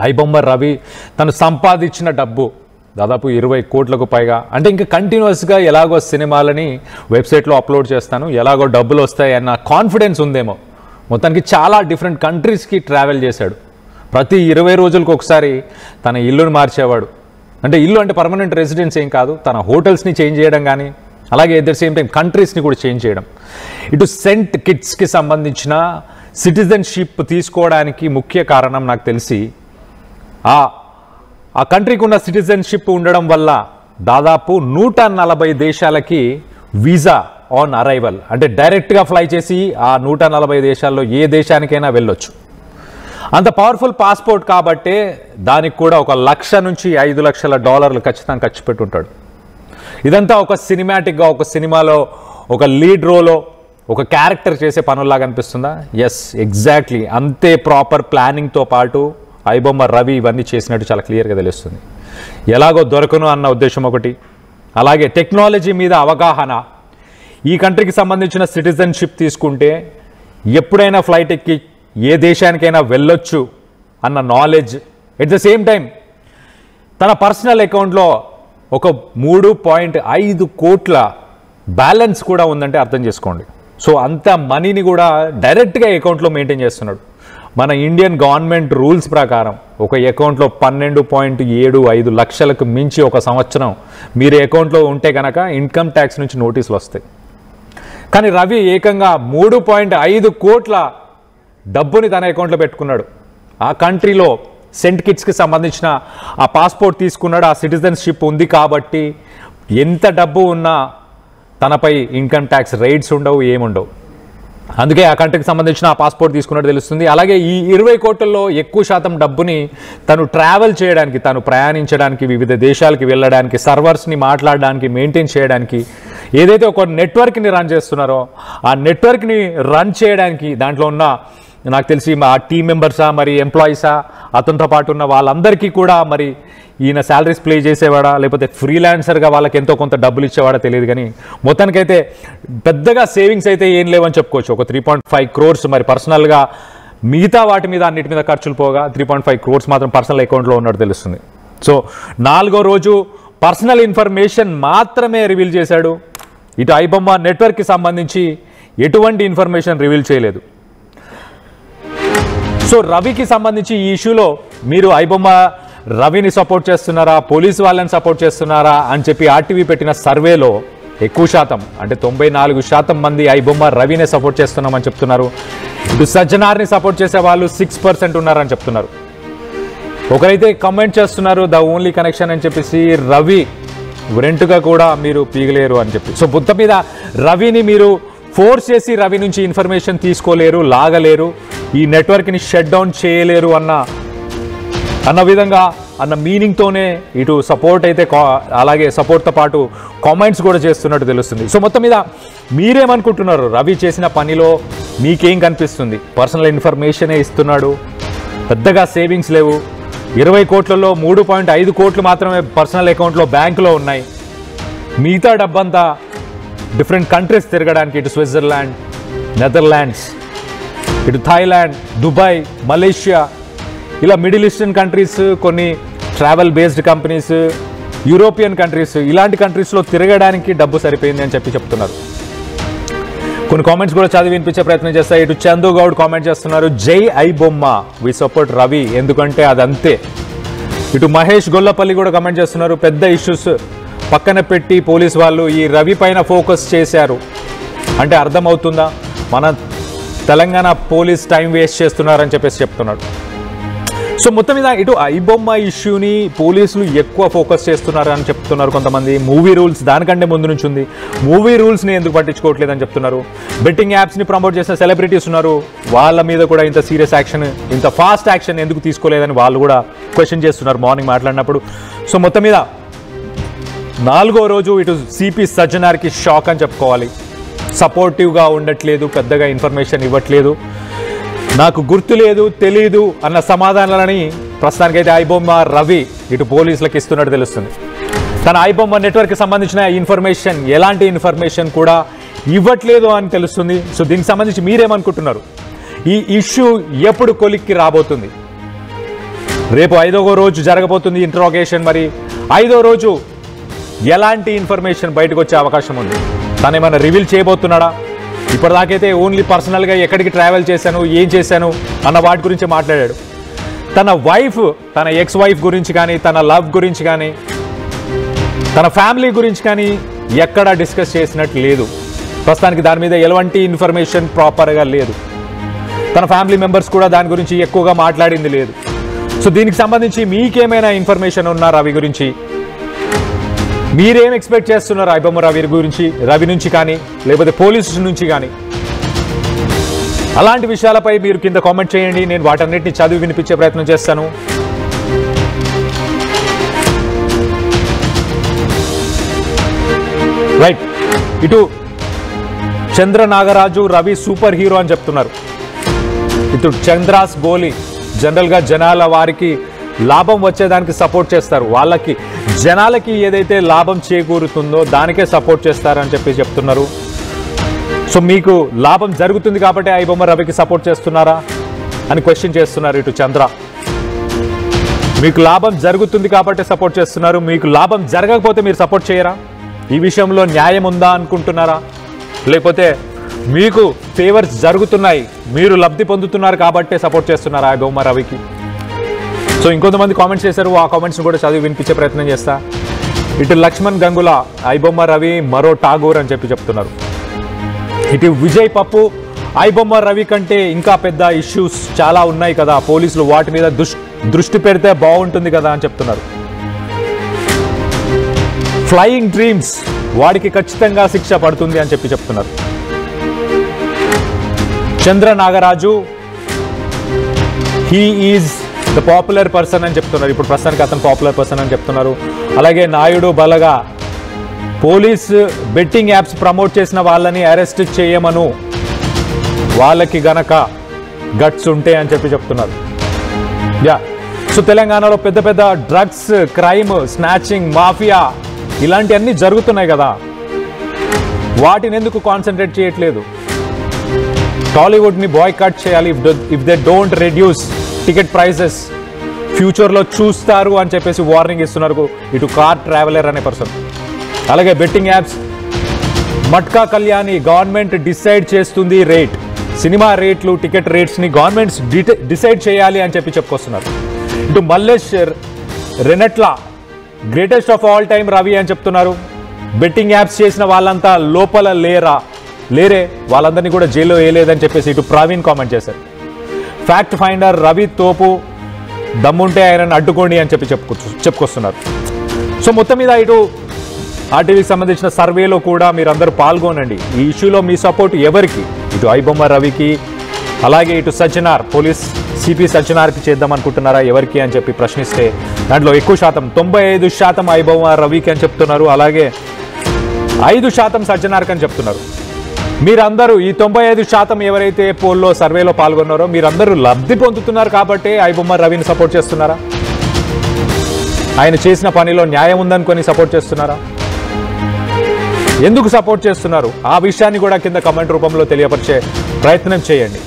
ఐబొమ్మ రవి తను సంపాదించిన డబ్బు దాదాపు 20 కోట్లకు పైగా. అంటే ఇంకా కంటిన్యూస్గా ఎలాగో సినిమాలని వెబ్సైట్లో అప్లోడ్ చేస్తాను, ఎలాగో డబ్బులు వస్తాయి అన్న కాన్ఫిడెన్స్ ఉందేమో. మొత్తానికి చాలా డిఫరెంట్ కంట్రీస్కి ట్రావెల్ చేశాడు. ప్రతి 20 రోజులకు ఒకసారి తన ఇల్లుని మార్చేవాడు. అంటే ఇల్లు అంటే పర్మనెంట్ రెసిడెన్స్ ఏం కాదు, తన హోటల్స్ని చేంజ్ చేయడం కానీ అలాగే ఎట్ ద సేమ్ టైం కంట్రీస్ని కూడా చేంజ్ చేయడం. ఇటు సెంట్ కిట్స్కి సంబంధించిన సిటిజన్షిప్ తీసుకోవడానికి ముఖ్య కారణం నాకు తెలిసి ఆ కంట్రీకి ఉన్న సిటిజన్షిప్ ఉండడం వల్ల దాదాపు 140 దేశాలకి వీసా ఆన్ అరైవల్, అంటే డైరెక్ట్గా ఫ్లై చేసి ఆ 140 దేశాల్లో ఏ దేశానికైనా వెళ్ళొచ్చు. అంత పవర్ఫుల్ పాస్పోర్ట్ కాబట్టే దానికి కూడా $1 లక్ష నుంచి $5 లక్షల ఖచ్చితంగా ఖర్చు పెట్టుంటాడు. ఇదంతా ఒక సినిమాటిక్గా ఒక సినిమాలో ఒక లీడ్ రోలో ఒక క్యారెక్టర్ చేసే పనుల్లాగా అనిపిస్తుందా? ఎస్, ఎగ్జాక్ట్లీ అంతే ప్రాపర్ ప్లానింగ్తో పాటు ఐబొమ్మ రవి ఇవన్నీ చేసినట్టు చాలా క్లియర్గా తెలుస్తుంది. ఎలాగో దొరకను అన్న ఉద్దేశం ఒకటి, అలాగే టెక్నాలజీ మీద అవగాహన. ఈ కంట్రీకి సంబంధించిన సిటిజన్షిప్ తీసుకుంటే ఎప్పుడైనా ఫ్లైట్ ఎక్కి ఏ దేశానికైనా వెళ్ళొచ్చు అన్న knowledge. At the same time తన పర్సనల్ అకౌంట్లో ఒక 3.5 కోట్ల బ్యాలెన్స్ కూడా ఉందంటే అర్థం చేసుకోండి. సో అంత మనీని కూడా డైరెక్ట్గా అకౌంట్లో మెయింటైన్ చేస్తున్నాడు. మన ఇండియన్ గవర్నమెంట్ రూల్స్ ప్రకారం ఒక అకౌంట్లో 12.75 లక్షలకు మించి ఒక సంవత్సరం మీరు అకౌంట్లో ఉంటే కనుక ఇన్కమ్ ట్యాక్స్ నుంచి నోటీసులు వస్తాయి. కానీ రవి ఏకంగా 3.5 కోట్ల డబ్బుని తన అకౌంట్లో పెట్టుకున్నాడు. ఆ కంట్రీలో సెంట్ కిట్స్కి సంబంధించిన ఆ పాస్పోర్ట్ తీసుకున్నాడు. ఆ సిటిజన్షిప్ ఉంది కాబట్టి ఎంత డబ్బు ఉన్నా తనపై ఇన్కమ్ ట్యాక్స్ రైట్స్ ఉండవు, ఏముండవు. అందుకే ఆ కంట్రీకి సంబంధించిన ఆ పాస్పోర్ట్ తీసుకున్నట్టు తెలుస్తుంది. అలాగే ఈ 20 కోట్లలో ఎక్కువ శాతం డబ్బుని తను ట్రావెల్ చేయడానికి, తను ప్రయాణించడానికి, వివిధ దేశాలకి వెళ్ళడానికి, సర్వర్స్ని మాట్లాడడానికి, మెయింటైన్ చేయడానికి, ఏదైతే ఒక నెట్వర్క్ని రన్ చేస్తున్నారో ఆ నెట్వర్క్ని రన్ చేయడానికి దాంట్లో ఉన్న నాకు తెలిసి ఆ టీం మెంబర్సా మరి ఎంప్లాయీసా అతనితో పాటు ఉన్న వాళ్ళందరికీ కూడా మరి ఈయన శాలరీస్ ప్లే చేసేవాడా లేకపోతే ఫ్రీలాన్సర్గా వాళ్ళకి ఎంతో కొంత డబ్బులు ఇచ్చేవాడా తెలియదు. కానీ మొత్తానికైతే పెద్దగా సేవింగ్స్ అయితే ఏం లేవని చెప్పుకోవచ్చు. ఒక 3.5 crores మరి పర్సనల్గా, మిగతా వాటి మీద అన్నిటి మీద ఖర్చులు పోగా 3.5 crores మాత్రం పర్సనల్ అకౌంట్లో ఉన్నట్టు తెలుస్తుంది. సో 4వ రోజు పర్సనల్ ఇన్ఫర్మేషన్ మాత్రమే రివీల్ చేశాడు. ఇటు ఐబొమ్మ నెట్వర్క్కి సంబంధించి ఎటువంటి ఇన్ఫర్మేషన్ రివీల్ చేయలేదు. సో రవికి సంబంధించి ఈ ఇష్యూలో మీరు ఐబొమ్మ రవిని సపోర్ట్ చేస్తున్నారా, పోలీసు వాళ్ళని సపోర్ట్ చేస్తున్నారా అని చెప్పి ఆర్టీవీ పెట్టిన సర్వేలో ఎక్కువ శాతం అంటే 94% మంది ఐబొమ్మ రవినే సపోర్ట్ చేస్తున్నామని చెప్తున్నారు. ఇటు సజ్జనార్ని సపోర్ట్ చేసే వాళ్ళు 6% ఉన్నారని చెప్తున్నారు. ఒకరైతే కమెంట్ చేస్తున్నారు ద ఓన్లీ కనెక్షన్ అని చెప్పేసి రవి రెంట్గా కూడా మీరు పీగలేరు అని చెప్పి. సో బుద్ధ మీద రవిని మీరు ఫోర్స్ చేసి రవి నుంచి ఇన్ఫర్మేషన్ తీసుకోలేరు, లాగలేరు, ఈ నెట్వర్క్ని షట్ డౌన్ చేయలేరు అన్న విధంగా అన్న మీనింగ్తోనే ఇటు సపోర్ట్ అయితే అలాగే సపోర్ట్తో పాటు కామెంట్స్ కూడా చేస్తున్నట్టు తెలుస్తుంది. సో మొత్తం మీద మీరేమనుకుంటున్నారు? రవి చేసిన పనిలో మీకేం కనిపిస్తుంది? పర్సనల్ ఇన్ఫర్మేషనే ఇస్తున్నాడు, పెద్దగా సేవింగ్స్ లేవు. 20 కోట్లలో 3.5 కోట్లు మాత్రమే పర్సనల్ అకౌంట్లో బ్యాంకులో ఉన్నాయి. మిగతా డబ్బంతా డిఫరెంట్ కంట్రీస్ తిరగడానికి, ఇటు స్విట్జర్లాండ్, నెదర్లాండ్స్, ఇటు థాయిలాండ్, దుబాయ్, మలేషియా, ఇలా మిడిల్ ఈస్టర్న్ కంట్రీస్, కొన్ని travel based companies, European countries, ఇలాంటి కంట్రీస్లో తిరగడానికి డబ్బు సరిపోయింది అని చెప్తున్నారు. కొన్ని కామెంట్స్ కూడా చదివి వినిపించే ప్రయత్నం చేస్తాయి. ఇటు చందు గౌడ్ కామెంట్ చేస్తున్నారు, జై ఐబొమ్మ, వి సపోర్ట్ రవి, ఎందుకంటే అదంతే. ఇటు మహేష్ గొల్లపల్లి కూడా కామెంట్ చేస్తున్నారు, పెద్ద ఇష్యూస్ పక్కన పెట్టి పోలీస్ వాళ్ళు ఈ రవి పైన ఫోకస్ చేశారు అంటే అర్థమవుతుందా? మన తెలంగాణ పోలీస్ టైం వేస్ట్ చేస్తున్నారని చెప్పేసి చెప్తున్నాడు. సో మొత్తం మీద ఇటు ఐబొమ్మ ఇష్యూని పోలీసులు ఎక్కువ ఫోకస్ చేస్తున్నారు అని చెప్తున్నారు కొంతమంది. మూవీ రూల్స్ దానికంటే ముందు నుంచి ఉంది, మూవీ రూల్స్ని ఎందుకు పట్టించుకోవట్లేదని చెప్తున్నారు. బెట్టింగ్ యాప్స్ని ప్రమోట్ చేసిన సెలబ్రిటీస్ ఉన్నారు, వాళ్ళ మీద కూడా ఇంత సీరియస్ యాక్షన్, ఇంత ఫాస్ట్ యాక్షన్ ఎందుకు తీసుకోలేదని వాళ్ళు కూడా క్వశ్చన్ చేస్తున్నారు మార్నింగ్ మాట్లాడినప్పుడు. సో మొత్తం మీద 4వ రోజు ఇటు సిపి సజ్జనార్కి షాక్ అని చెప్పుకోవాలి. సపోర్టివ్గా ఉండట్లేదు, పెద్దగా ఇన్ఫర్మేషన్ ఇవ్వట్లేదు, నాకు గుర్తు లేదు, తెలీదు అన్న సమాధానాలని ప్రస్తుతానికైతే ఐబొమ్మ రవి ఇటు పోలీసులకు ఇస్తున్నట్టు తెలుస్తుంది. తన ఐబొమ్మ నెట్వర్క్కి సంబంధించిన ఇన్ఫర్మేషన్, ఎలాంటి ఇన్ఫర్మేషన్ కూడా ఇవ్వట్లేదు అని తెలుస్తుంది. సో దీనికి సంబంధించి మీరేమనుకుంటున్నారు? ఈ ఇష్యూ ఎప్పుడు కొలిక్కి రాబోతుంది? రేపు 5వ రోజు జరగబోతుంది ఇంట్రాగేషన్. మరి 5వ రోజు ఎలాంటి ఇన్ఫర్మేషన్ బయటకు వచ్చే అవకాశం ఉంది? తను ఏమైనా రివీల్ చేయబోతున్నాడా? ఇప్పటిదాకైతే ఓన్లీ పర్సనల్గా ఎక్కడికి ట్రావెల్ చేశాను, ఏం చేశాను అన్న వాటి గురించి మాట్లాడాడు. తన వైఫ్, తన ఎక్స్ వైఫ్ గురించి కానీ, తన లవ్ గురించి కానీ, తన ఫ్యామిలీ గురించి కానీ ఎక్కడా డిస్కస్ చేసినట్టు లేదు. ప్రస్తుతానికి దాని మీద ఎలాంటి ఇన్ఫర్మేషన్ ప్రాపర్గా లేదు. తన ఫ్యామిలీ మెంబర్స్ కూడా దాని గురించి ఎక్కువగా మాట్లాడింది లేదు. సో దీనికి సంబంధించి మీకేమైనా ఇన్ఫర్మేషన్ ఉన్నా రవి గురించి, మీరేం ఎక్స్పెక్ట్ చేస్తున్నారు ఐబొమ్మ రవి గురించి, రవి నుంచి కానీ లేకపోతే పోలీసు నుంచి కానీ, అలాంటి విషయాలపై మీరు కింద కామెంట్ చేయండి. నేను వాటన్నిటిని చదివి వినిపించే ప్రయత్నం చేస్తాను. రైట్, ఇటు చంద్ర నాగరాజు రవి సూపర్ హీరో అని చెప్తున్నారు. ఇటు చంద్రాస్ గోలీ జనరల్గా జనాల వారికి లాభం వచ్చేదానికి సపోర్ట్ చేస్తారు. వాళ్ళకి జనాలకి ఏదైతే లాభం చేకూరుతుందో దానికే సపోర్ట్ చేస్తారని చెప్తున్నారు. సో మీకు లాభం జరుగుతుంది కాబట్టి ఐబొమ్మ రవికి సపోర్ట్ చేస్తున్నారా అని క్వశ్చన్ చేస్తున్నారు ఇటు చంద్ర. మీకు లాభం జరుగుతుంది కాబట్టి సపోర్ట్ చేస్తున్నారు, మీకు లాభం జరగకపోతే మీరు సపోర్ట్ చేయరా? ఈ విషయంలో న్యాయం ఉందా అనుకుంటున్నారా? లేకపోతే మీకు ఫేవర్స్ జరుగుతున్నాయి, మీరు లబ్ధి పొందుతున్నారు కాబట్టే సపోర్ట్ చేస్తున్నారా ఐబొమ్మ రవికి? సో ఇంకొంతమంది కామెంట్స్ చేశారు, ఆ కామెంట్స్ని కూడా చదివి వినిపించే ప్రయత్నం చేస్తా. ఇటు లక్ష్మణ్ గంగుల ఐబొమ్మ రవి మరో ఠాగూర్ అని చెప్తున్నారు. ఇటు విజయ్ పప్పు ఐబొమ్మ రవి కంటే ఇంకా పెద్ద ఇష్యూస్ చాలా ఉన్నాయి కదా, పోలీసులు వాటి మీద దృష్టి పెడితే బాగుంటుంది కదా అని చెప్తున్నారు. ఫ్లయింగ్ డ్రీమ్స్ వాడికి ఖచ్చితంగా శిక్ష పడుతుంది అని చెప్తున్నారు. Chandra Nagaraju he is the popular person అని చెప్తున్నారు. ఇప్పుడు ప్రస్తుతానికి అతను పాపులర్ పర్సన్ అని చెప్తున్నారు. అలాగే Naidu Balaga police betting apps promote చేసిన వాళ్ళని అరెస్ట్ చేయమను, వాళ్ళకి గనక గట్స్ ఉంటే అని చెప్తున్నారు. సో తెలంగాణలో పెద్ద పెద్ద డ్రగ్స్, క్రైమ్, స్నాచింగ్, మాఫియా ఇలాంటివన్నీ జరుగుతున్నాయి కదా, వాటిని ఎందుకు కాన్సన్ట్రేట్ చేయట్లేదు? టాలీవుడ్ని బాయ్కాట్ చేయాలి. If they don't reduce ticket prices ఫ్యూచర్లో చూస్తారు అని చెప్పేసి వార్నింగ్ ఇస్తున్నారు ఇటు కార్ ట్రావెలర్ అనే పర్సన్. అలాగే betting apps Matka Kalyani government decide చేస్తుంది రేట్, సినిమా రేట్లు, టికెట్ రేట్స్ని గవర్నమెంట్స్ డిసైడ్ చేయాలి అని చెప్పుకొస్తున్నారు. ఇటు మల్లేష్ రెనెట్లా greatest of all time Ravi అని చెప్తున్నారు. బెట్టింగ్ యాప్స్ చేసిన వాళ్ళంతా లోపల లేరే, వాళ్ళందరినీ కూడా జైల్లో వేయలేదని చెప్పేసి ఇటు ప్రవీణ్ కామెంట్ చేశారు. ఫ్యాక్ట్ ఫైండర్ రవి తోపు, దమ్ముంటే ఆయనను అడ్డుకోండి అని చెప్పుకొస్తున్నారు. సో మొత్తం మీద ఇటు ఆర్టీవీకి సంబంధించిన సర్వేలో కూడా మీరందరూ పాల్గొనండి. ఈ ఇష్యూలో మీ సపోర్ట్ ఎవరికి? ఇటు ఐబొమ్మ రవికి, అలాగే ఇటు సజ్జనార్, పోలీస్ సిపి సజ్జనార్కి చేద్దాం అనుకుంటున్నారా ఎవరికి అని ప్రశ్నిస్తే దాంట్లో ఎక్కువ శాతం 95% ఐబొమ్మ రవికి అని చెప్తున్నారు. అలాగే 5% సజ్జనార్కి అని చెప్తున్నారు. మీరందరూ ఈ 95% ఎవరైతే పోల్లో సర్వేలో పాల్గొన్నారో మీరందరూ లబ్ధి పొందుతున్నారు కాబట్టి ఐబొమ్మ రవిని సపోర్ట్ చేస్తున్నారా? ఆయన చేసిన పనిలో న్యాయం ఉందనుకొని సపోర్ట్ చేస్తున్నారా? ఎందుకు సపోర్ట్ చేస్తున్నారు? ఆ విషయాన్ని కూడా కింద కమెంట్ రూపంలో తెలియపరిచే ప్రయత్నం చేయండి.